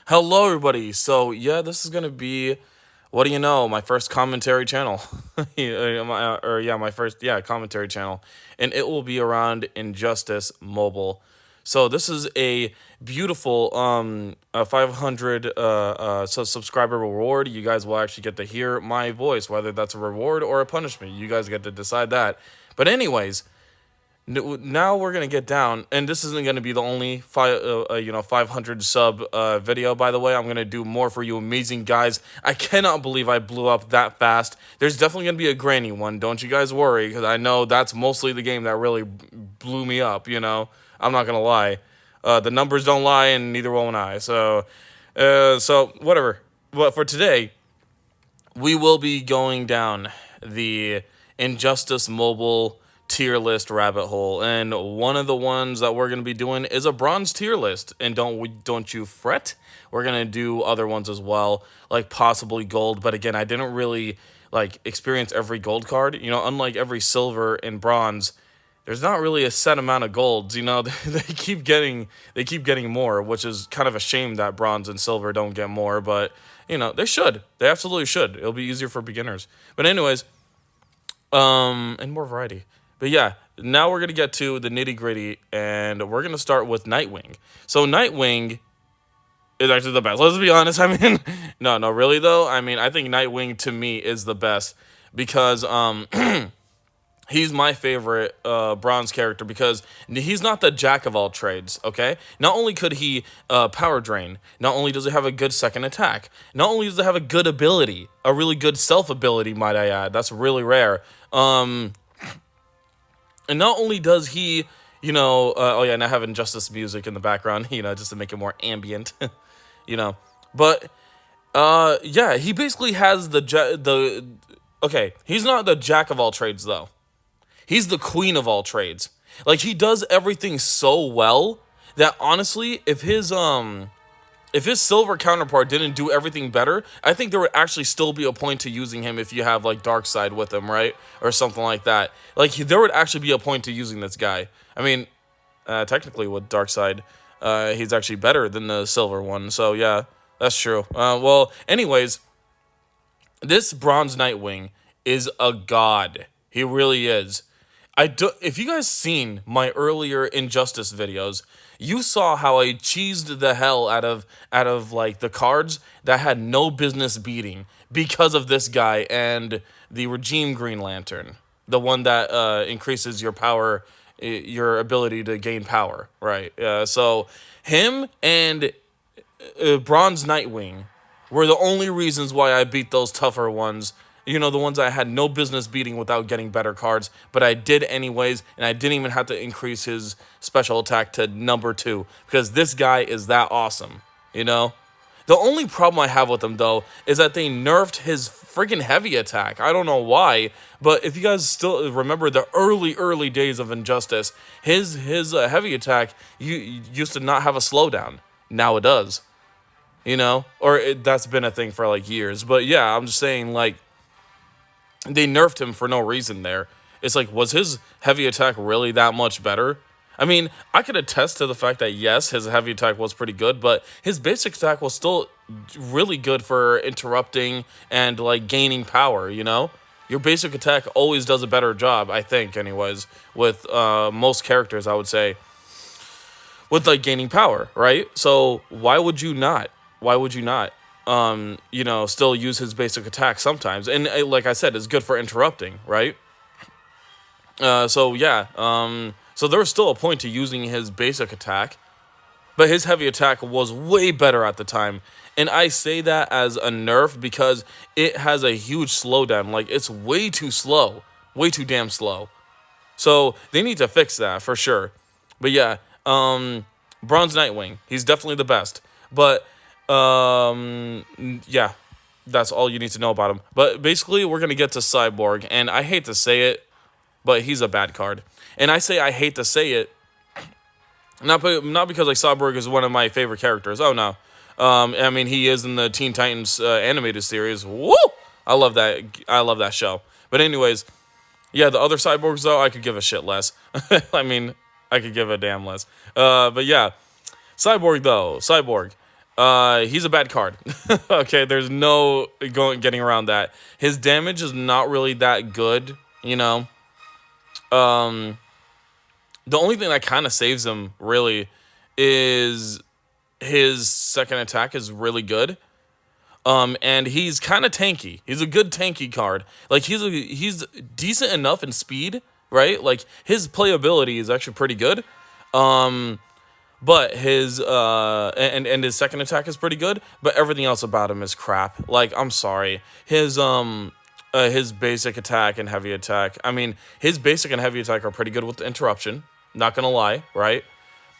Hello, everybody. So, yeah, this is gonna be, what do you know, my first commentary channel. My first, commentary channel, and it will be around Injustice Mobile. So this is a beautiful a 500 subscriber reward. You guys will actually get to hear my voice, whether that's a reward or a punishment. You guys get to decide that. But anyways, now we're gonna get down, and this isn't gonna be the only 500 sub video. By the way, I'm gonna do more for you, amazing guys. I cannot believe I blew up that fast. There's definitely gonna be a granny one. Don't you guys worry, because I know that's mostly the game that really blew me up. I'm not gonna lie. The numbers don't lie, and neither will I. So whatever. But for today, we will be going down the Injustice Mobile tier list rabbit hole, and one of the ones that we're going to be doing is a bronze tier list. And don't you fret, we're going to do other ones as well, like possibly gold. But again, I didn't really like experience every gold card. Unlike every silver and bronze, there's not really a set amount of golds. They keep getting more, which is kind of a shame that bronze and silver don't get more. But they absolutely should. It'll be easier for beginners. But anyways, and more variety. But yeah, now we're gonna get to the nitty gritty, and we're gonna start with Nightwing. So Nightwing is actually the best. Let's be honest. I mean, no, really though. I mean, I think Nightwing to me is the best because he's my favorite bronze character because he's not the jack of all trades, okay? Not only could he power drain, not only does he have a good second attack, not only does he have a good ability, a really good self ability, might I add. That's really rare. And not only does he, and I have Injustice music in the background, just to make it more ambient, you know. But yeah, he basically has okay, he's not the jack of all trades though. He's the queen of all trades. Like he does everything so well that honestly, if his silver counterpart didn't do everything better, I think there would actually still be a point to using him if you have like Darkseid with him, right? Or something like that. Like there would actually be a point to using this guy. I mean, technically with Darkseid, he's actually better than the silver one. So yeah, that's true. Well, anyways, this bronze Nightwing is a god. He really is. If you guys seen my earlier Injustice videos, you saw how I cheesed the hell out of like the cards that had no business beating because of this guy and the Regime Green Lantern, the one that increases your power, your ability to gain power, right? So him and Bronze Nightwing were the only reasons why I beat those tougher ones. The ones I had no business beating without getting better cards, but I did anyways, and I didn't even have to increase his special attack to number 2 because this guy is that awesome, The only problem I have with him, though, is that they nerfed his freaking heavy attack. I don't know why, but if you guys still remember the early days of Injustice, his heavy attack used to not have a slowdown. Now it does, that's been a thing for like years. But yeah, I'm just saying, like, they nerfed him for no reason there. It's like, was his heavy attack really that much better? I mean, I could attest to the fact that yes, his heavy attack was pretty good, but his basic attack was still really good for interrupting and like gaining power, Your basic attack always does a better job, I think, anyways, with most characters, I would say, with like gaining power, right? So why would you not? Why would you not? Still use his basic attack sometimes. And like I said, it's good for interrupting, right? So yeah, so there was still a point to using his basic attack, but his heavy attack was way better at the time. And I say that as a nerf because it has a huge slowdown. Like, it's way too slow, way too damn slow. So they need to fix that for sure. But yeah, Bronze Nightwing, he's definitely the best. But yeah, that's all you need to know about him. But basically, we're gonna get to Cyborg, and I hate to say it, but he's a bad card. And I say I hate to say it, not because like Cyborg is one of my favorite characters. Oh no, I mean he is in the Teen Titans animated series. Woo! I love that. I love that show. But anyways, yeah, the other Cyborgs though, I could give a shit less. I mean, I could give a damn less. But yeah, Cyborg though, Cyborg. He's a bad card. Okay, there's no getting around that. His damage is not really that good, you know. Um, the only thing that kind of saves him really is his second attack is really good. And he's kind of tanky. He's a good tanky card. Like he's decent enough in speed, right? Like his playability is actually pretty good. Um, but his and his second attack is pretty good, but everything else about him is crap. Like I'm sorry. His basic attack and heavy attack. I mean, his basic and heavy attack are pretty good with the interruption. Not gonna lie, right?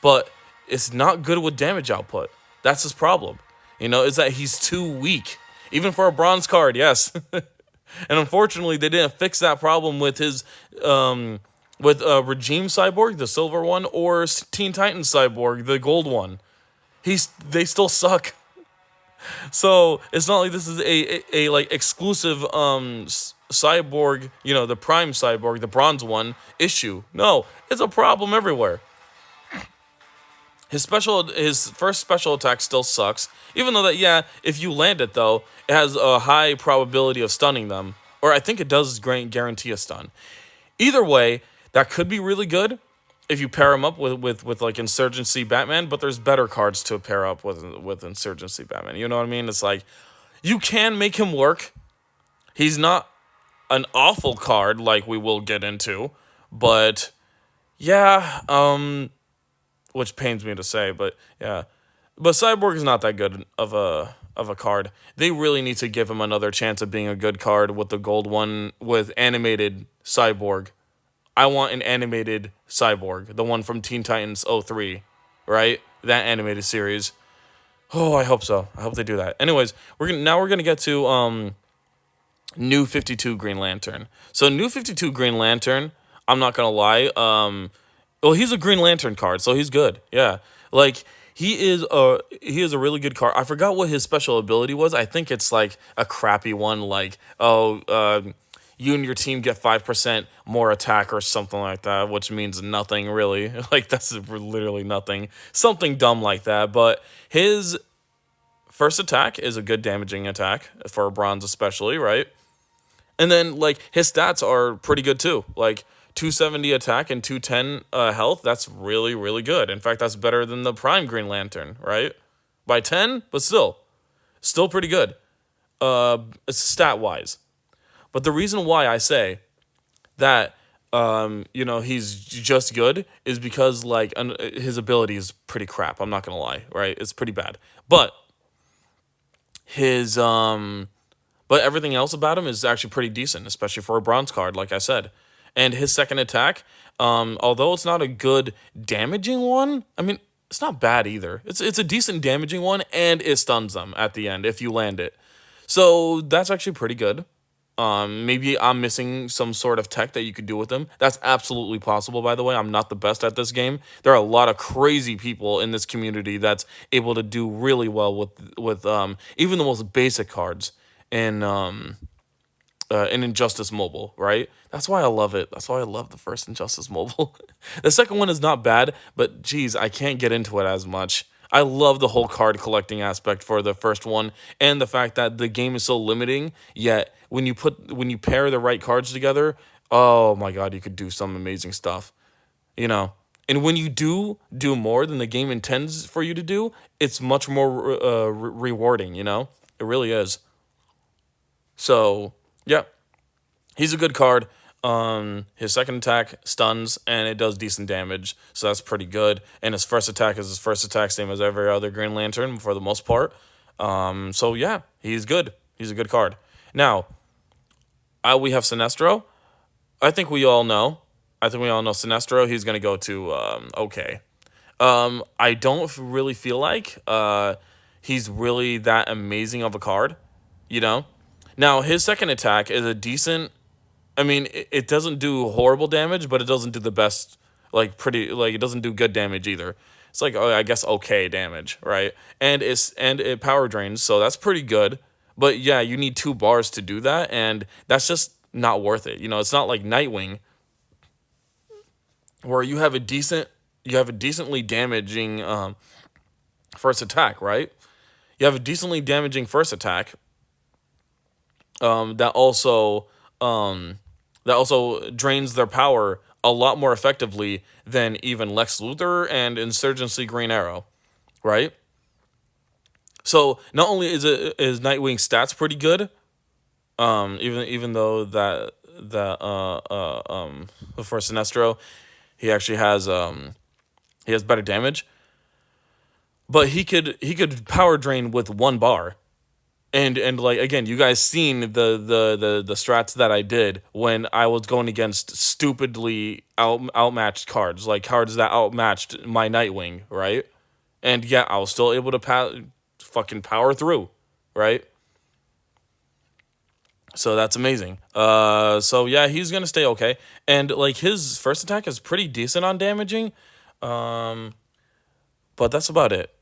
But it's not good with damage output. That's his problem. Is that he's too weak. Even for a bronze card, yes. And unfortunately, they didn't fix that problem with his with Regime Cyborg, the silver one, or Teen Titans Cyborg, the gold one. They still suck. So it's not like this is a like exclusive cyborg, the prime cyborg, the bronze one issue. No, it's a problem everywhere. His first special attack still sucks, even though that yeah, if you land it though, it has a high probability of stunning them, or I think it does guarantee a stun. Either way, that could be really good if you pair him up with like Insurgency Batman, but there's better cards to pair up with Insurgency Batman. You know what I mean? It's like you can make him work. He's not an awful card like we will get into, but yeah, which pains me to say, but yeah. But Cyborg is not that good of a card. They really need to give him another chance of being a good card with the gold one with animated Cyborg. I want an animated Cyborg, the one from Teen Titans '03, right? That animated series. Oh, I hope so. I hope they do that. Anyways, we're gonna get to New 52 Green Lantern. So New 52 Green Lantern, I'm not gonna lie. Well, he's a Green Lantern card, so he's good. Yeah, like he is a really good card. I forgot what his special ability was. I think it's like a crappy one, like you and your team get 5% more attack or something like that, which means nothing really. Like that's literally nothing. Something dumb like that. But his first attack is a good damaging attack for a bronze, especially, right? And then like his stats are pretty good too. Like 270 attack and 210 health. That's really really good. In fact, that's better than the Prime Green Lantern, right? By 10, but still pretty good. Stat wise. But the reason why I say that he's just good is because like his ability is pretty crap. I'm not gonna lie, right? It's pretty bad. But his but everything else about him is actually pretty decent, especially for a bronze card, like I said. And his second attack, although it's not a good damaging one, I mean, it's not bad either. It's a decent damaging one, and it stuns them at the end if you land it. So that's actually pretty good. Maybe I'm missing some sort of tech that you could do with them. That's absolutely possible, by the way. I'm not the best at this game. There are a lot of crazy people in this community that's able to do really well with even the most basic cards in Injustice Mobile, right? That's why I love it. That's why I love the first Injustice Mobile. The second one is not bad, but geez, I can't get into it as much. I love the whole card collecting aspect for the first one, and the fact that the game is so limiting. Yet when you pair the right cards together, oh my god, you could do some amazing stuff. You know, and when you do more than the game intends for you to do, it's much more rewarding. It really is. So yeah, he's a good card. His second attack stuns and it does decent damage, so that's pretty good. And his first attack is his first attack, same as every other Green Lantern for the most part. So yeah, he's good. He's a good card. Now, we have Sinestro. I think we all know. Sinestro. He's gonna go to okay. I don't really feel like he's really that amazing of a card. You know. Now his second attack is a decent. I mean, it doesn't do horrible damage, but it doesn't do the best. It doesn't do good damage either. It's like, oh, I guess okay damage, right? And it power drains, so that's pretty good. But yeah, you need 2 bars to do that, and that's just not worth it. It's not like Nightwing, where you have a decently damaging first attack, right? You have a decently damaging first attack, that also um, that also drains their power a lot more effectively than even Lex Luthor and Insurgency Green Arrow, right? So not only is Nightwing's stats pretty good, even though for Sinestro he actually has better damage, but he could power drain with one bar. And like again, you guys seen the strats that I did when I was going against stupidly outmatched cards, like cards that outmatched my Nightwing, right? And yeah, I was still able to fucking power through, right? So that's amazing. So yeah, he's gonna stay okay, and like his first attack is pretty decent on damaging, but that's about it.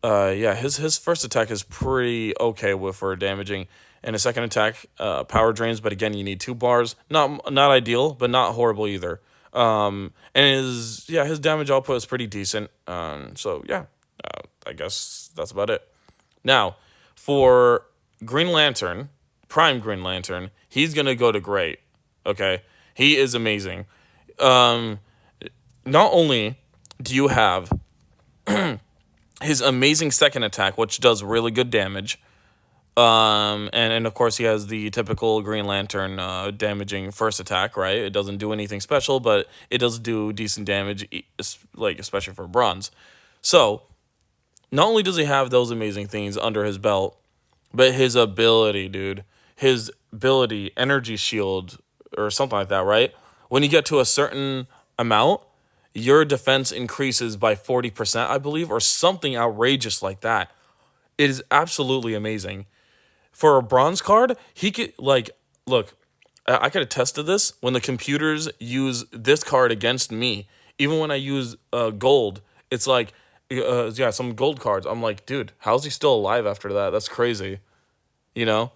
Yeah, his first attack is pretty okay with for damaging, and his second attack, power drains. But again, you need 2 bars. Not ideal, but not horrible either. And his damage output is pretty decent. So yeah, I guess that's about it. Now, for Green Lantern, Prime Green Lantern, he's gonna go to great. Okay, he is amazing. Not only do you have his amazing second attack, which does really good damage. And of course he has the typical Green Lantern damaging first attack, right? It doesn't do anything special, but it does do decent damage, like especially for bronze. So not only does he have those amazing things under his belt, but his ability, dude, his ability, energy shield or something like that, right? When you get to a certain amount, your defense increases by 40%, I believe, or something outrageous like that. It is absolutely amazing. For a bronze card, he could like look. I could attest to this. When the computers use this card against me, even when I use gold, it's like yeah, some gold cards. I'm like, dude, how's he still alive after that? That's crazy, you know.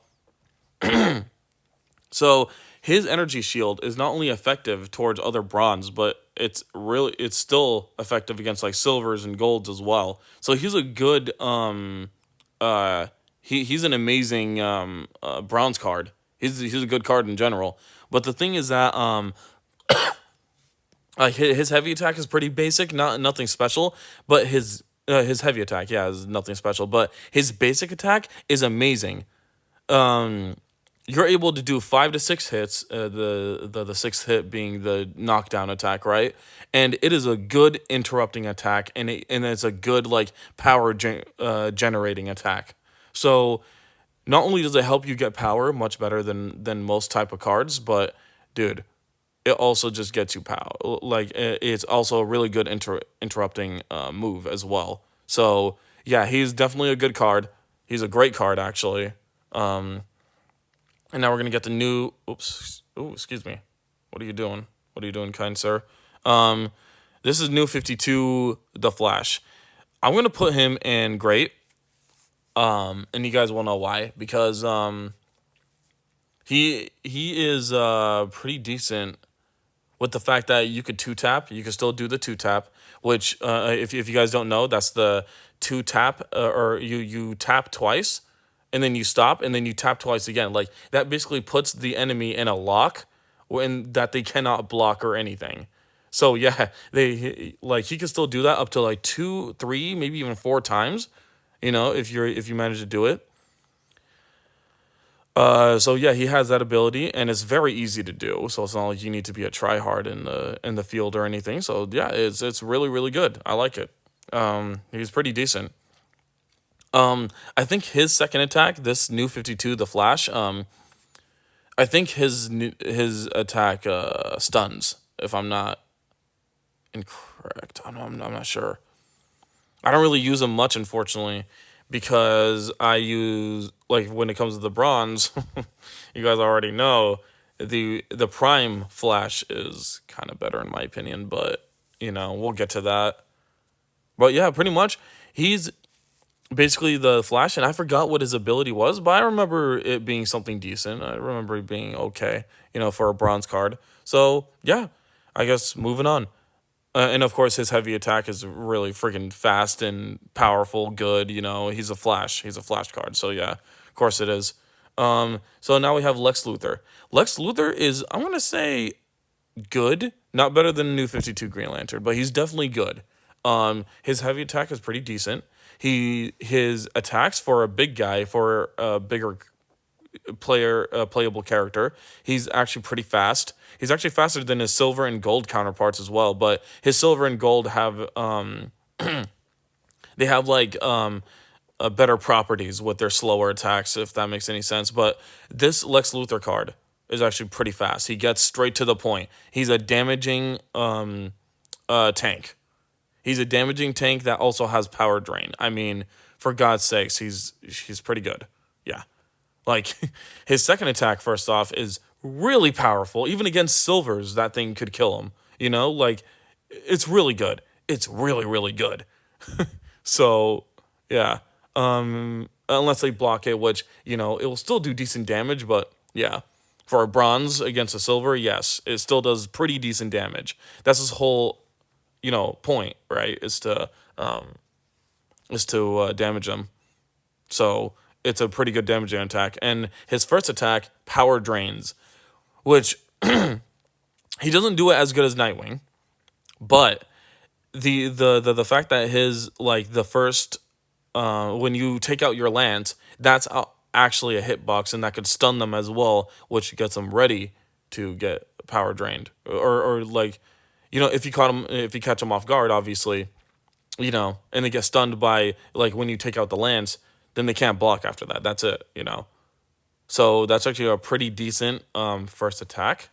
So his energy shield is not only effective towards other bronze, but it's still effective against like silvers and golds as well. So he's a good uh he's an amazing bronze card. He's a good card in general. But the thing is that his heavy attack is pretty basic, nothing special. But his heavy attack, yeah, is nothing special. But his basic attack is amazing. You're able to do 5 to 6 hits. The sixth hit being the knockdown attack, right? And it is a good interrupting attack, and it's a good like power generating attack. So not only does it help you get power much better than most type of cards, but dude, it also just gets you power. Like it's also a really good interrupting move as well. So yeah, he's definitely a good card. He's a great card actually. And now we're gonna get the new. Oops. Oh, excuse me. What are you doing? What are you doing, kind sir? Um, this is New 52, The Flash. I'm gonna put him in great. And you guys will know why because he is pretty decent with the fact that you could 2 tap. You can still do the 2 tap, which if you guys don't know, that's the 2 tap or you tap twice and then you stop and then you tap twice again. Like that basically puts the enemy in a lock when that they cannot block or anything. So yeah, like he can still do that up to like 2, 3, maybe even 4 times. If you manage to do it. So yeah, he has that ability, and it's very easy to do. So it's not like you need to be a tryhard in the field or anything. So yeah, it's really really good. I like it. He's pretty decent. I think his second attack, this New 52, the Flash. I think his attack stuns. If I'm not incorrect, I'm not sure. I don't really use them much, unfortunately, because I use like when it comes to the bronze, you guys already know the prime Flash is kind of better in my opinion, but we'll get to that. But yeah, pretty much he's basically the Flash, and I forgot what his ability was, but I remember it being something decent. I remember it being okay, for a bronze card. So yeah, I guess moving on. And of course, his heavy attack is really freaking fast and powerful, good. He's a Flash. He's a Flash card. So yeah, of course it is. So now we have Lex Luthor. Lex Luthor is, I'm gonna say, good. Not better than the New 52 Green Lantern, but he's definitely good. His heavy attack is pretty decent. His attacks for a big guy, for a bigger playable character. He's actually pretty fast. He's actually faster than his silver and gold counterparts as well. But his silver and gold have they have like better properties with their slower attacks, if that makes any sense. But this Lex Luthor card is actually pretty fast. He gets straight to the point. He's a damaging tank. He's a damaging tank that also has power drain. I mean, for God's sakes, he's pretty good. Yeah. Like his second attack, first off, is really powerful. Even against silvers, that thing could kill him. Like it's really good. It's really, really good. So yeah. Unless they block it, which, it will still do decent damage, but yeah. For a bronze against a silver, yes, it still does pretty decent damage. That's his whole, point, right? Is to damage them. So it's a pretty good damaging attack. And his first attack, power drains, which he doesn't do it as good as Nightwing, but the fact that his, like, the first when you take out your lance, that's actually a hitbox, and that could stun them as well, which gets them ready to get power drained, or like, if you catch them off guard, obviously, and they get stunned by, like, when you take out the lance, then they can't block after that. That's it. So that's actually a pretty decent first attack,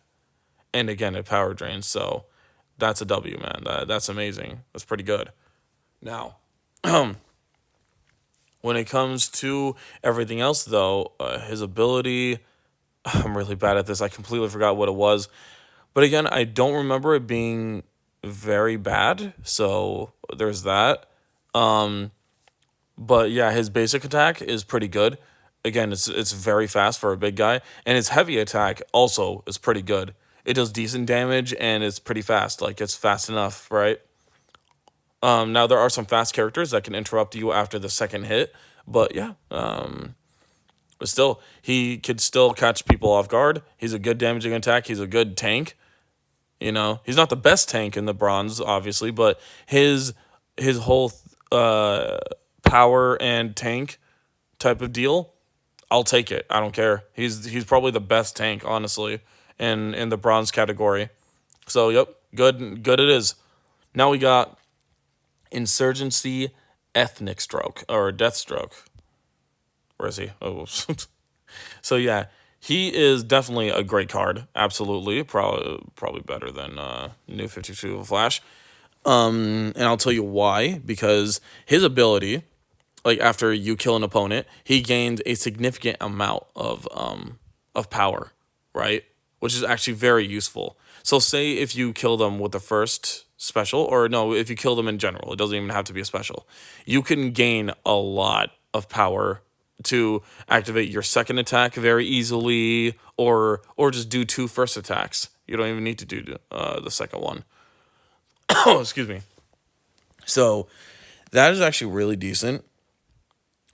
and again, it power drains. So that's a W, man. That's amazing. That's pretty good. Now, when it comes to everything else, though, his ability, I'm really bad at this. I completely forgot what it was. But again, I don't remember it being very bad. So there's that. But yeah, his basic attack is pretty good. Again, it's very fast for a big guy. And his heavy attack also is pretty good. It does decent damage and it's pretty fast. Like, it's fast enough, right? Now, there are some fast characters that can interrupt you after the second hit, but yeah, but still, he could still catch people off guard. He's a good damaging attack. He's a good tank. He's not the best tank in the bronze, obviously, but his whole power and tank type of deal, I'll take it. I don't care. He's probably the best tank, honestly, in the bronze category. So yep, good it is. Now we got Insurgency Ethnic Stroke, or Deathstroke. Where is he? Oh, so yeah, he is definitely a great card. Absolutely, probably better than New 52 Flash. And I'll tell you why. Because his ability, like, after you kill an opponent, he gained a significant amount of power, right? Which is actually very useful. So say if you kill them with the first special, or no, if you kill them in general, it doesn't even have to be a special. You can gain a lot of power to activate your second attack very easily, or just do two first attacks. You don't even need to do the second one. Oh, excuse me. So that is actually really decent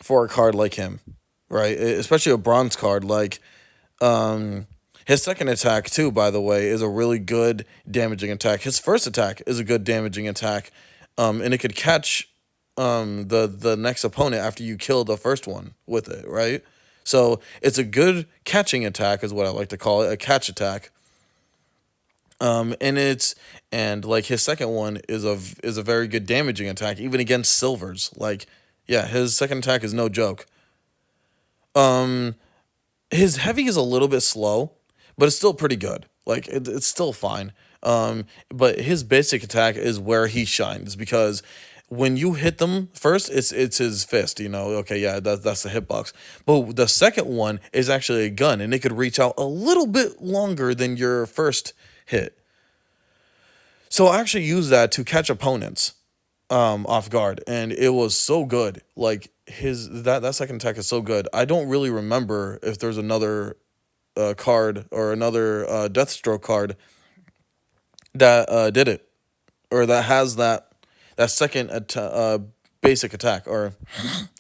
for a card like him, right? Especially a bronze card. Like, his second attack too, by the way, is a really good damaging attack. His first attack is a good damaging attack, and it could catch the next opponent after you kill the first one with it, right? So it's a good catching attack, is what I like to call it, a catch attack. And like his second one is a very good damaging attack, even against silvers. Like, yeah, his second attack is no joke. His heavy is a little bit slow, but it's still pretty good. Like, it's still fine. But his basic attack is where he shines, because when you hit them first, it's his fist. Okay, yeah, that's the hitbox. But the second one is actually a gun, and it could reach out a little bit longer than your first hit. So I actually used that to catch opponents off guard, and it was so good. Like, that second attack is so good. I don't really remember if there's another card or another Deathstroke card that did it. or that has that second basic attack, or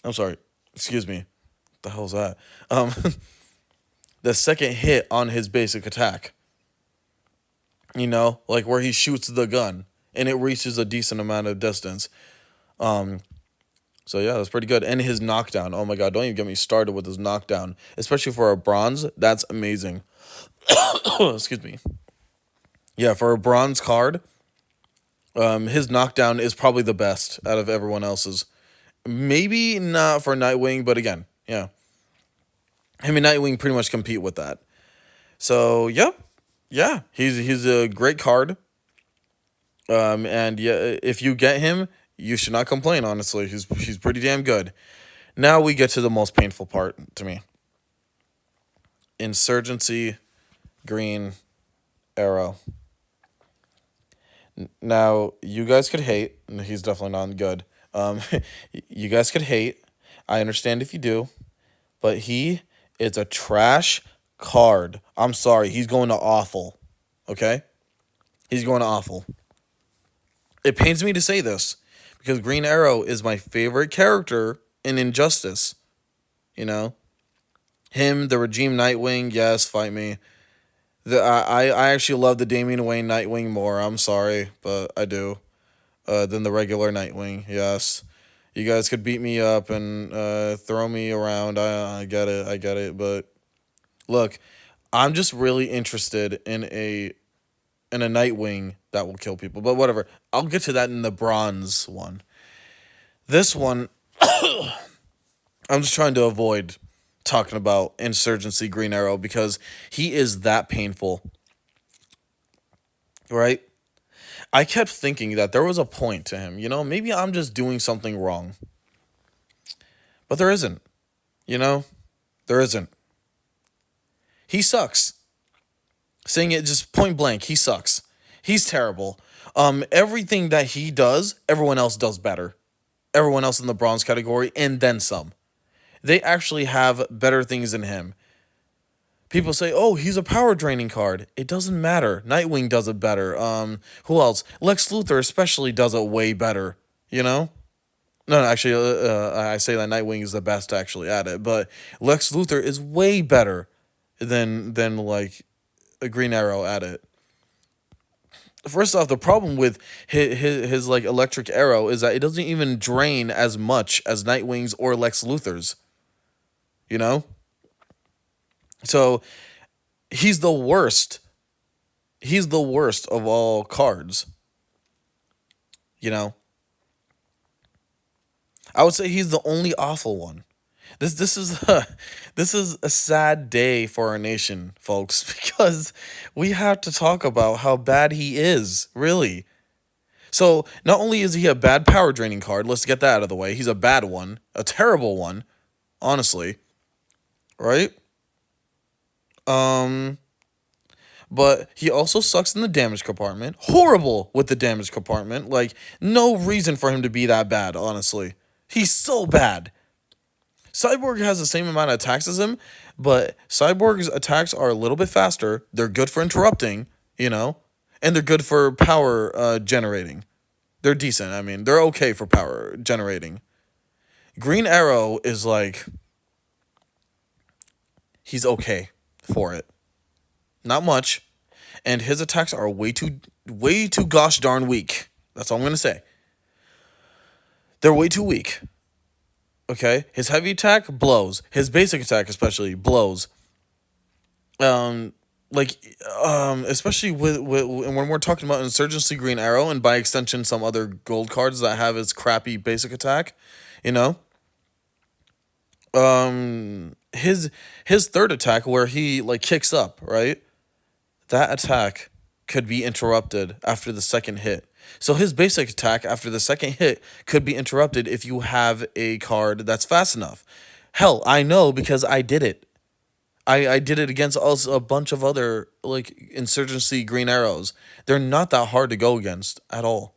I'm sorry, excuse me, what the hell's that? Um, the second hit on his basic attack. You know, like where he shoots the gun and it reaches a decent amount of distance. Um, so yeah, that's pretty good. And his knockdown. Oh my god, don't even get me started with his knockdown, especially for a bronze. That's amazing. Excuse me. Yeah, for a bronze card, his knockdown is probably the best out of everyone else's. Maybe not for Nightwing, but again, yeah, him and Nightwing pretty much compete with that. So yep, yeah, he's a great card. And yeah, if you get him, you should not complain. Honestly, he's pretty damn good. Now we get to the most painful part to me. Insurgency, Green Arrow. Now you guys could hate. He's definitely not good. Um, you guys could hate. I understand if you do, but he is a trash card. I'm sorry. He's going to awful. Okay, he's going to awful. It pains me to say this because Green Arrow is my favorite character in Injustice. You know, him, the Regime Nightwing. Yes, fight me. I actually love the Damian Wayne Nightwing more. I'm sorry, but I do. Than the regular Nightwing. Yes, you guys could beat me up and throw me around. I get it. I get it. But look, I'm just really interested in a Nightwing that will kill people. But whatever. I'll get to that in the bronze one. This one, I'm just trying to avoid talking about Insurgency Green Arrow because he is that painful. Right? I kept thinking that there was a point to him. You know, maybe I'm just doing something wrong. But there isn't. You know? There isn't. He sucks. Saying it just point blank, he sucks. He's terrible. Everything that he does, everyone else does better. Everyone else in the bronze category, and then some. They actually have better things than him. People say, "Oh, he's a power draining card." It doesn't matter. Nightwing does it better. Who else? Lex Luthor especially does it way better. You know? No, actually, I say that Nightwing is the best actually at it, but Lex Luthor is way better than like a Green Arrow at it. First off, the problem with his like electric arrow is that it doesn't even drain as much as Nightwing's or Lex Luthor's. You know? So he's the worst. He's the worst of all cards. You know? I would say he's the only awful one. This is this is a sad day for our nation, folks, because we have to talk about how bad he is, really. So not only is he a bad power draining card, let's get that out of the way. He's a bad one, a terrible one, honestly, right? Um, but he also sucks in the damage compartment. Horrible with the damage compartment. Like no reason for him to be that bad, honestly. He's so bad. Cyborg has the same amount of attacks as him, but Cyborg's attacks are a little bit faster. They're good for interrupting, you know, and they're good for power generating. They're decent. I mean, they're okay for power generating. Green Arrow is like, he's okay for it. Not much. And his attacks are way too gosh darn weak. That's all I'm going to say. They're way too weak. Okay? His heavy attack blows. His basic attack especially blows. Like especially with when we're talking about Insurgency Green Arrow and by extension some other gold cards that have his crappy basic attack, you know? His third attack where he like kicks up, right? That attack could be interrupted after the second hit. So his basic attack after the second hit could be interrupted if you have a card that's fast enough. Hell, I know because I did it. I did it against also a bunch of other like Insurgency Green Arrows. They're not that hard to go against at all.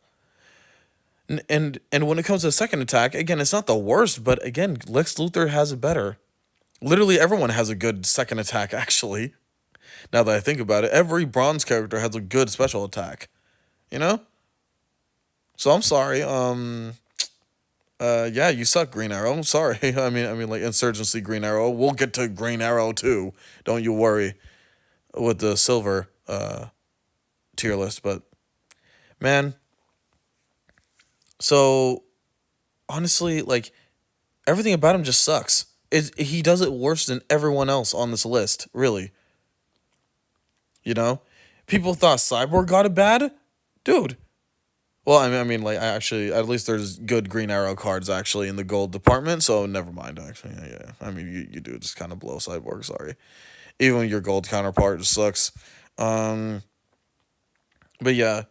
And when it comes to the second attack, again, it's not the worst, but again, Lex Luthor has it better. Literally everyone has a good second attack, actually. Now that I think about it, every bronze character has a good special attack. You know? So I'm sorry. Yeah, you suck, Green Arrow. I'm sorry. Like Insurgency Green Arrow. We'll get to Green Arrow too. Don't you worry with the silver tier list. But man, so honestly, like everything about him just sucks. He does it worse than everyone else on this list. Really, you know. People thought Cyborg got it bad, dude. Well, like I actually, at least there's good Green Arrow cards actually in the gold department, so never mind. Actually, yeah. You do just kind of blow Cyborg. Sorry, even your gold counterpart just sucks. Um, but yeah,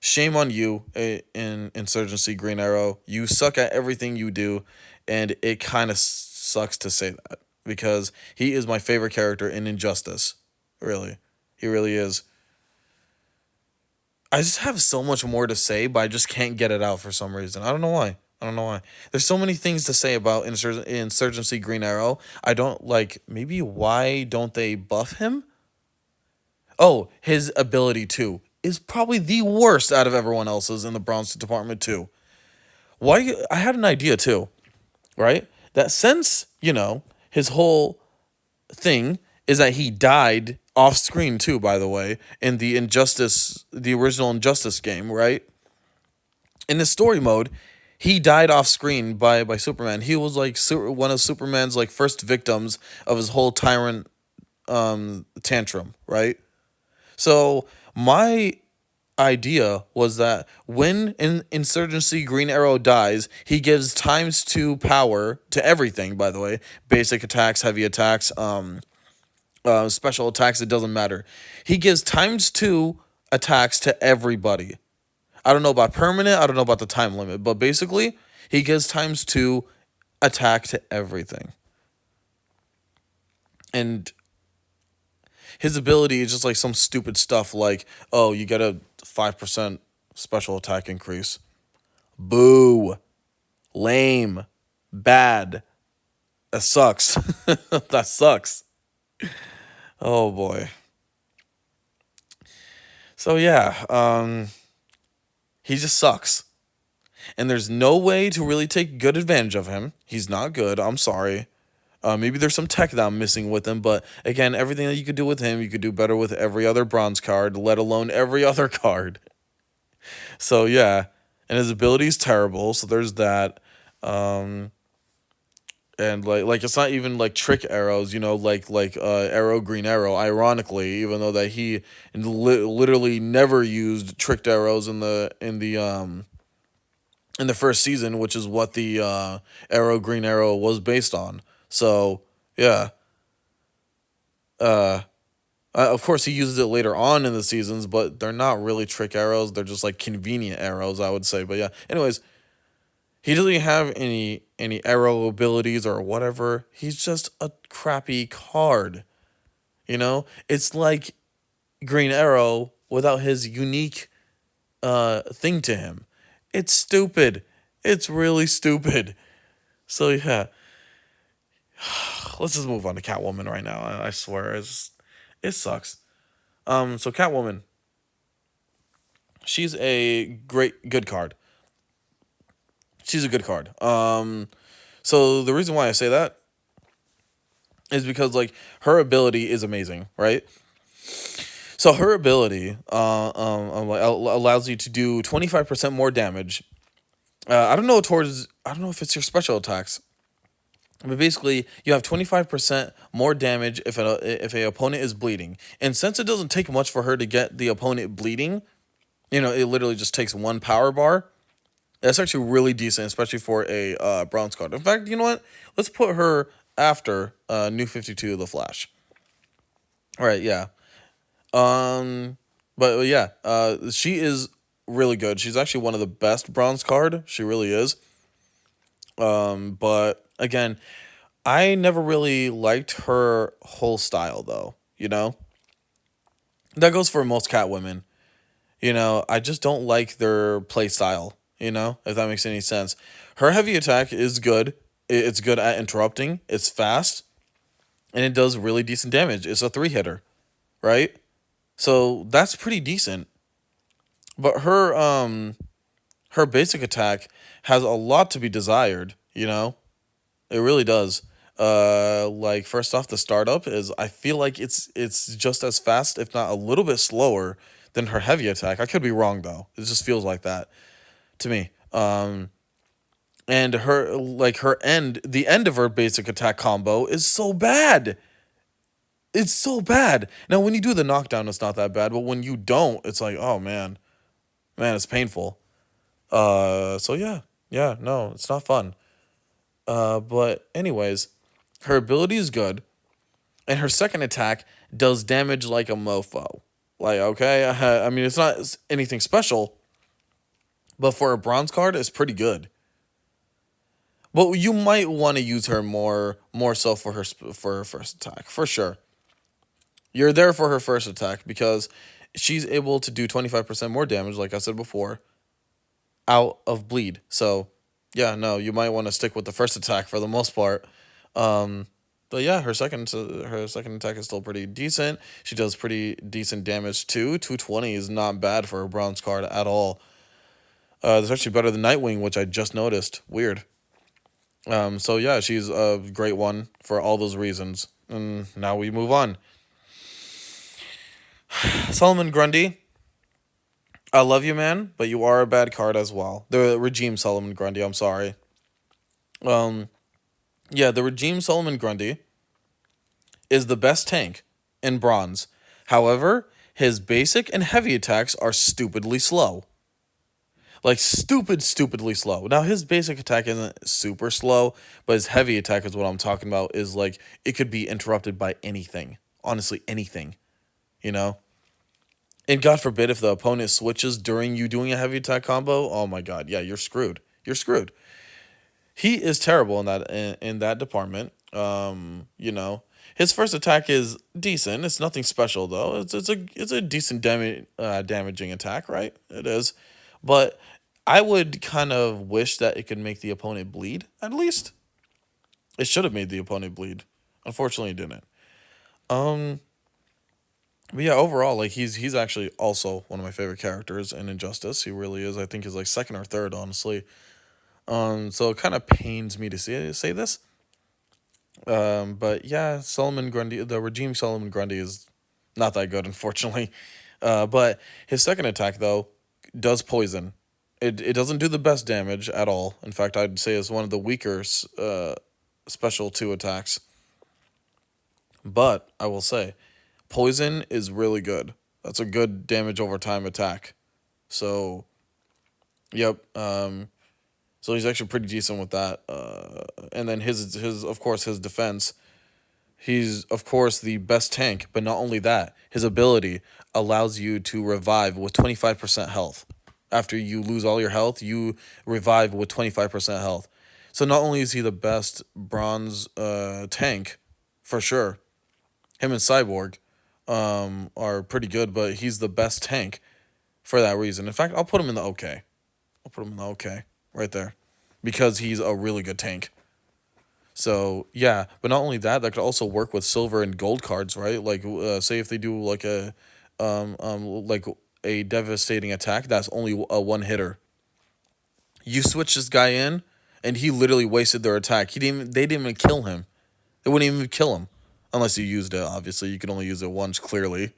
shame on you in Insurgency Green Arrow. You suck at everything you do, and it kind of sucks to say that because he is my favorite character in Injustice. Really, he really is. I just have so much more to say, but I just can't get it out for some reason. I don't know why. I don't know why. There's so many things to say about Insurgency Green Arrow. I don't like. Maybe why don't they buff him? Oh, his ability too is probably the worst out of everyone else's in the Bronze Department too. Why? I had an idea too, right? That since his whole thing is that he died off screen too. By the way, in the original Injustice game, right? In the story mode, he died off screen by Superman. He was like one of Superman's like first victims of his whole tyrant tantrum, right? So my idea was that when in Insurgency Green Arrow dies, he gives times two power to everything. By the way, basic attacks, heavy attacks, special attacks. It doesn't matter. He gives times two attacks to everybody. I don't know about permanent. I don't know about the time limit, but basically, he gives times two attack to everything, and his ability is just like some stupid stuff like, oh, you get a 5% special attack increase. Boo, lame, bad. That sucks. That sucks. Oh boy. So yeah, he just sucks. And there's no way to really take good advantage of him. He's not good. I'm sorry. Maybe there's some tech that I'm missing with him, but again, everything that you could do with him, you could do better with every other bronze card, let alone every other card. So yeah, and his ability is terrible. So there's that. Um, and like it's not even like trick arrows, arrow green arrow. Ironically, even though that he literally never used tricked arrows in the first season, which is what the arrow green arrow was based on. So yeah, uh, of course he uses it later on in the seasons, but they're not really trick arrows. They're just like convenient arrows, I would say. But yeah, anyways, he doesn't have any arrow abilities or whatever. He's just a crappy card. It's like Green Arrow without his unique thing to him. It's stupid. It's really stupid. So yeah, let's just move on to Catwoman right now. I swear, it sucks. So Catwoman, she's a good card. She's a good card. So the reason why I say that is because like her ability is amazing, right? So her ability allows you to do 25% more damage. I don't know if it's your special attacks, but basically you have 25% more damage if a opponent is bleeding. And since it doesn't take much for her to get the opponent bleeding, it literally just takes one power bar. That's actually really decent, especially for a bronze card. In fact, you know what? Let's put her after New 52, The Flash. All right, yeah. Um, but yeah, she is really good. She's actually one of the best bronze card. She really is. But again, I never really liked her whole style though. That goes for most Catwomen. I just don't like their play style. If that makes any sense. Her heavy attack is good. It's good at interrupting. It's fast, and it does really decent damage. It's a three hitter, right? So that's pretty decent. But her basic attack has a lot to be desired, you know? It really does. Like first off, the startup is I feel like it's just as fast, if not a little bit slower than her heavy attack. I could be wrong though. It just feels like that to me. And her like her end the end of her basic attack combo is so bad. It's so bad. Now when you do the knockdown, it's not that bad, but when you don't, it's like, oh man, man, it's painful. So yeah, yeah, no, it's not fun. But anyways, her ability is good, and her second attack does damage like a mofo. Like okay, I mean it's not anything special, but for a bronze card, it's pretty good. But you might want to use her more so for for her first attack for sure. You're there for her first attack because she's able to do 25% more damage, like I said before, out of bleed. So yeah, no, you might want to stick with the first attack for the most part. Um, but yeah, her second attack is still pretty decent. She does pretty decent damage too. 220 is not bad for a bronze card at all. It's actually better than Nightwing, which I just noticed. Weird. So yeah, she's a great one for all those reasons. And now we move on. Solomon Grundy, I love you, man, but you are a bad card as well. The regime Solomon Grundy, I'm sorry. Um, yeah, the regime Solomon Grundy is the best tank in bronze. However, his basic and heavy attacks are stupidly slow. Like stupidly slow. Now his basic attack isn't super slow, but his heavy attack is what I'm talking about. Is like it could be interrupted by anything. Honestly, anything. You know. And God forbid if the opponent switches during you doing a heavy attack combo. Oh my God, yeah, you're screwed. You're screwed. He is terrible in that department. You know, his first attack is decent. It's nothing special though. It's a decent damaging attack, right? It is, but I would kind of wish that it could make the opponent bleed at least. It should have made the opponent bleed. Unfortunately, it didn't. Um, but yeah, overall, like he's actually also one of my favorite characters in Injustice. He really is. I think he's like second or third, honestly. So it kind of pains me to say this. But yeah, Solomon Grundy, the regime Solomon Grundy is not that good, unfortunately. But his second attack though does poison. It doesn't do the best damage at all. In fact, I'd say it's one of the weaker special two attacks. But I will say, poison is really good. That's a good damage over time attack. So, yep. So he's actually pretty decent with that. And then his of course his defense. He's of course the best tank, but not only that, his ability allows you to revive with 25% health. After you lose all your health, you revive with 25% health. So not only is he the best bronze tank, for sure, him and Cyborg are pretty good, but he's the best tank for that reason. In fact, I'll put him in the OK. I'll put him in the OK right there because he's a really good tank. So yeah, but not only that, that could also work with silver and gold cards, right? Like, say if they do like a devastating attack that's only a one hitter. You switch this guy in, and he literally wasted their attack. They didn't even kill him. They wouldn't even kill him unless you used it. Obviously, you can only use it once. Clearly,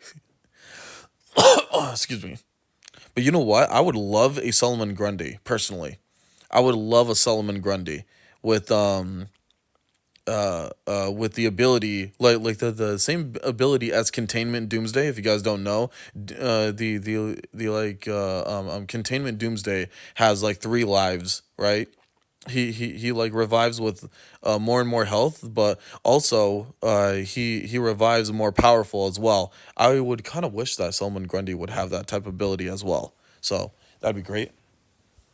excuse me. But you know what? I would love a Solomon Grundy personally. I would love a Solomon Grundy with with the ability like the same ability as Containment Doomsday. If you guys don't know, Containment Doomsday has like 3 lives, right? He like revives with more and more health, but also he revives more powerful as well. I would kind of wish that Solomon Grundy would have that type of ability as well. So that'd be great.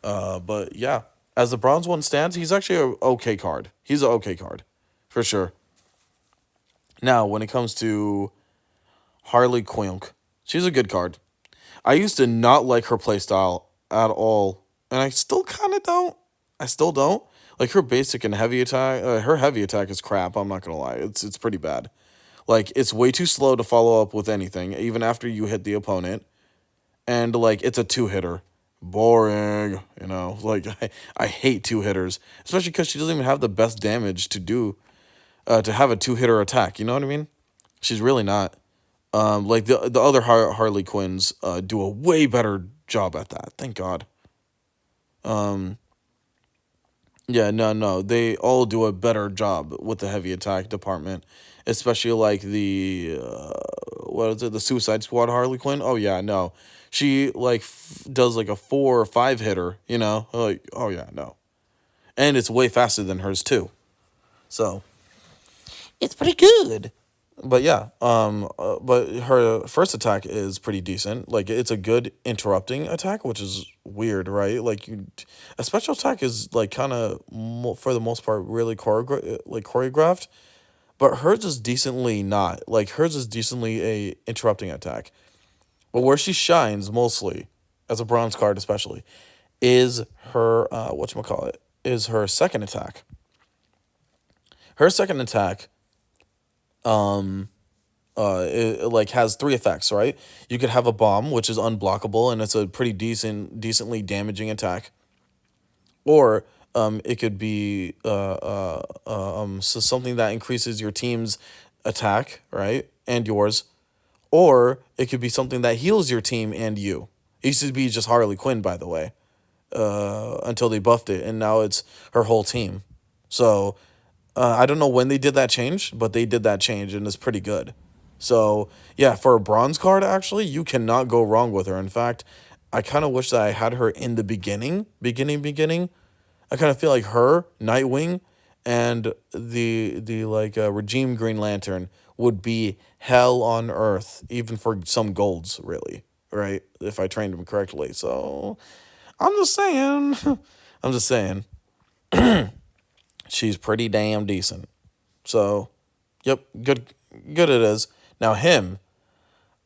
But yeah, as the bronze one stands, he's actually a okay card. He's an okay card, for sure. Now, when it comes to Harley Quink, she's a good card. I used to not like her playstyle at all, and I still kind of don't. I still don't. Like her basic and heavy attack, her heavy attack is crap. I'm not gonna lie, it's pretty bad. Like it's way too slow to follow up with anything, even after you hit the opponent, and like it's a two hitter. boring. Like I hate two hitters, especially because she doesn't even have the best damage to have a two hitter attack. You know what I mean? She's really not. Like the other Harley Quinns do a way better job at that. Thank God. Yeah, no, they all do a better job with the heavy attack department, especially like the what is it, the Suicide Squad Harley Quinn? Oh yeah, no, she like does like a 4 or 5 hitter, like oh yeah, no, and it's way faster than hers too, so it's pretty good. But yeah, but her first attack is pretty decent. Like it's a good interrupting attack, which is weird, right? Like a special attack is like kind of for the most part really choreographed, but hers is decently not. Like hers is decently a interrupting attack. But where she shines mostly, as a bronze card especially, is her whatchamacallit, is her second attack. Her second attack it like has 3 effects, right? You could have a bomb, which is unblockable, and it's a pretty decently damaging attack. Or it could be so something that increases your team's attack, right, and yours. Or it could be something that heals your team and you. It used to be just Harley Quinn, by the way, until they buffed it, and now it's her whole team. So I don't know when they did that change, but they did that change, and it's pretty good. So yeah, for a bronze card, actually, you cannot go wrong with her. In fact, I kind of wish that I had her in the beginning. I kind of feel like her, Nightwing, and the like Regime Green Lantern would be hell on earth, even for some golds, really, right? If I trained them correctly. So I'm just saying, I'm just saying, she's pretty damn decent. So, yep, good it is. Now him,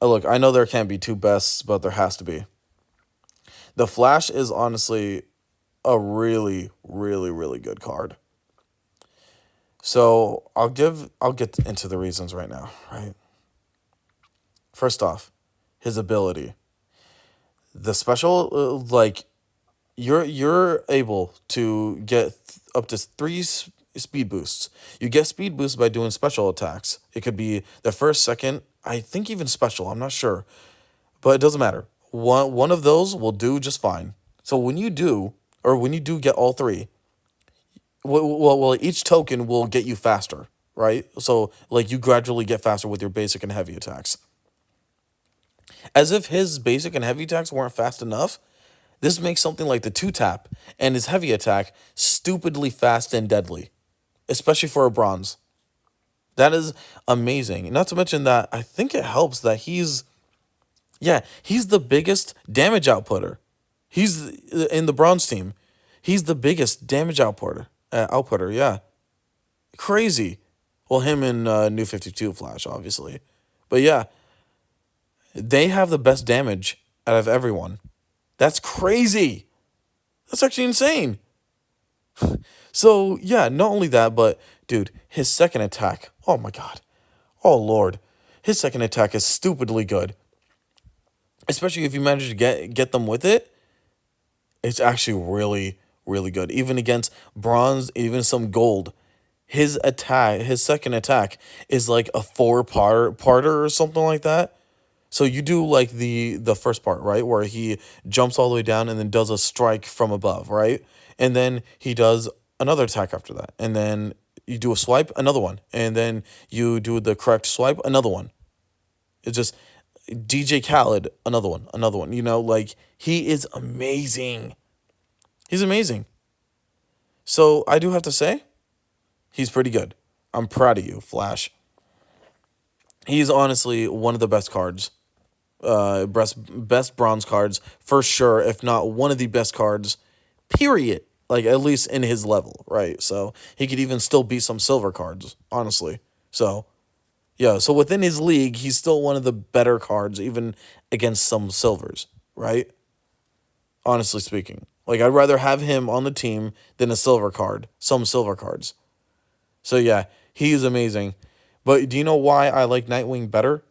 look, I know there can't be two bests, but there has to be. The Flash is honestly a really, really, really good card. So I'll get into the reasons right now, right? First off, his ability. The special like you're able to get up to 3 speed boosts. You get speed boosts by doing special attacks. It could be the first, second, I think even special. I'm not sure, but it doesn't matter. One of those will do just fine. So when you do get all 3, each token will get you faster, right? So like you gradually get faster with your basic and heavy attacks. As if his basic and heavy attacks weren't fast enough, this makes something like the 2 tap and his heavy attack stupidly fast and deadly, especially for a bronze. That is amazing. Not to mention that I think it helps that he's the biggest damage outputter. He's in the bronze team. He's the biggest damage outputter, yeah. Crazy. Well, him and New 52 Flash, obviously. But yeah, they have the best damage out of everyone. That's crazy. That's actually insane. So, yeah, not only that, but dude, his second attack. Oh my god. Oh lord. His second attack is stupidly good. Especially if you manage to get them with it. It's actually really, really good. Even against bronze, even some gold. His second attack is like a 4-parter or something like that. So you do like the first part, right? Where he jumps all the way down and then does a strike from above, right? And then he does another attack after that. And then you do a swipe, another one. And then you do the correct swipe, another one. It's just DJ Khaled, another one, another one. Like he is amazing. He's amazing. So I do have to say, he's pretty good. I'm proud of you, Flash. He's honestly one of the best cards. Best bronze cards for sure, if not one of the best cards, period. Like at least in his level, right? So he could even still beat some silver cards, honestly. So yeah, so within his league, he's still one of the better cards, even against some silvers, right? Honestly speaking, like I'd rather have him on the team than a silver card, some silver cards. So yeah, he's amazing. But do you know why I like Nightwing better?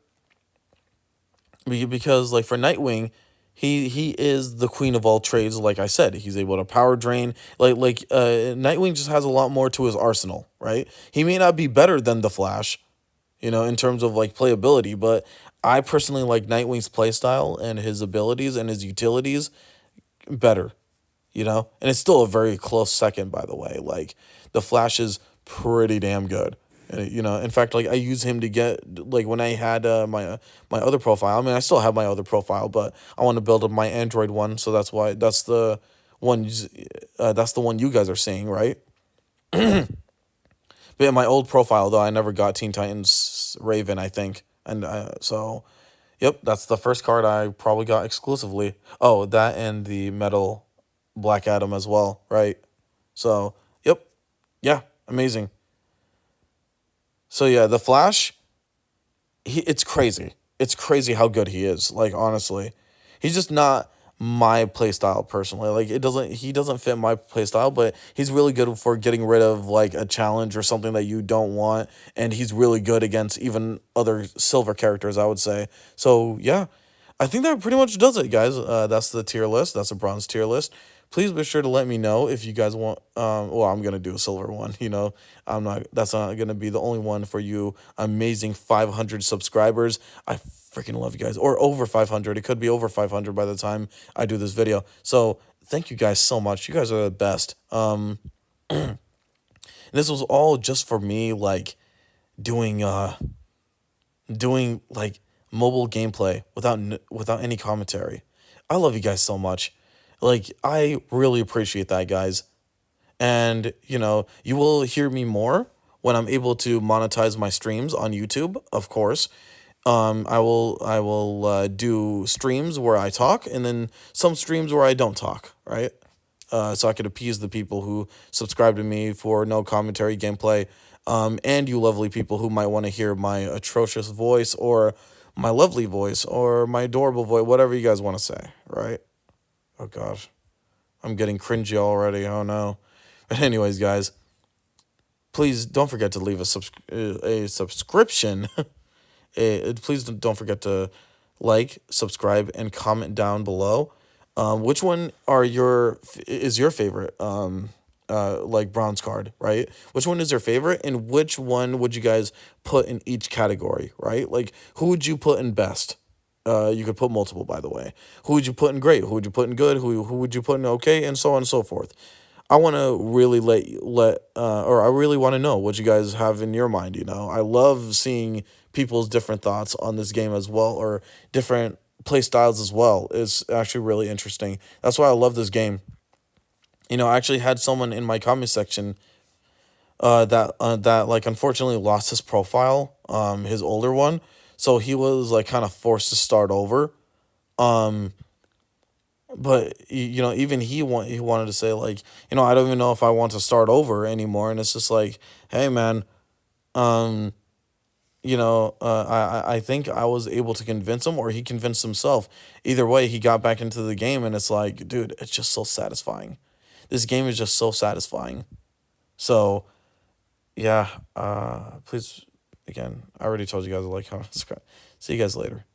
Because like for Nightwing, he is the queen of all trades. Like I said, he's able to power drain. Nightwing just has a lot more to his arsenal, right? He may not be better than the Flash, in terms of like playability, but I personally like Nightwing's playstyle and his abilities and his utilities better, and it's still a very close second, by the way. Like the Flash is pretty damn good. In fact, like I use him to get like when I had my other profile. I mean, I still have my other profile, but I want to build up my Android one, so one. That's the one you guys are seeing, right? But in my old profile, though, I never got Teen Titans Raven, I think, and so yep, that's the first card I probably got exclusively. Oh, that and the Metal Black Adam as well, right? So yep, yeah, amazing. So yeah, the Flash, it's crazy. It's crazy how good he is. Like honestly, he's just not my playstyle personally. Like he doesn't fit my playstyle, but he's really good for getting rid of like a challenge or something that you don't want, and he's really good against even other silver characters, I would say. So yeah, I think that pretty much does it, guys. That's the tier list. That's a bronze tier list. Please be sure to let me know if you guys want. Well, I'm gonna do a silver one. I'm not. That's not gonna be the only one for you. Amazing 500 subscribers. I freaking love you guys. Or over 500. It could be over 500 by the time I do this video. So thank you guys so much. You guys are the best. And this was all just for me, like doing like mobile gameplay without any commentary. I love you guys so much. Like I really appreciate that, guys. And you will hear me more when I'm able to monetize my streams on YouTube, of course. I will do streams where I talk, and then some streams where I don't talk, right? So I could appease the people who subscribe to me for no commentary gameplay, and you lovely people who might want to hear my atrocious voice or my lovely voice or my adorable voice, whatever you guys want to say, right? Oh gosh, I'm getting cringy already. Oh no. But anyways, guys, please don't forget to leave a subscription. Please don't forget to like, subscribe, and comment down below. Which one is your favorite? Like bronze card, right? Which one is your favorite, and which one would you guys put in each category, right? Like who would you put in best? You could put multiple, by the way. Who would you put in great? Who would you put in good? Who would you put in okay? And so on and so forth. I want to really or I really want to know what you guys have in your mind. I love seeing people's different thoughts on this game as well, or different play styles as well. It's actually really interesting. That's why I love this game. I actually had someone in my comment section that like unfortunately lost his profile, his older one, so he was like kind of forced to start over. Um, but even he wanted to say like, I don't even know if I want to start over anymore, and it's just like, hey man, um, I think I was able to convince him, or he convinced himself. Either way, he got back into the game, and it's like, dude, it's just so satisfying. This game is just so satisfying. So yeah, please, again, I already told you guys to like, comment, subscribe. See you guys later.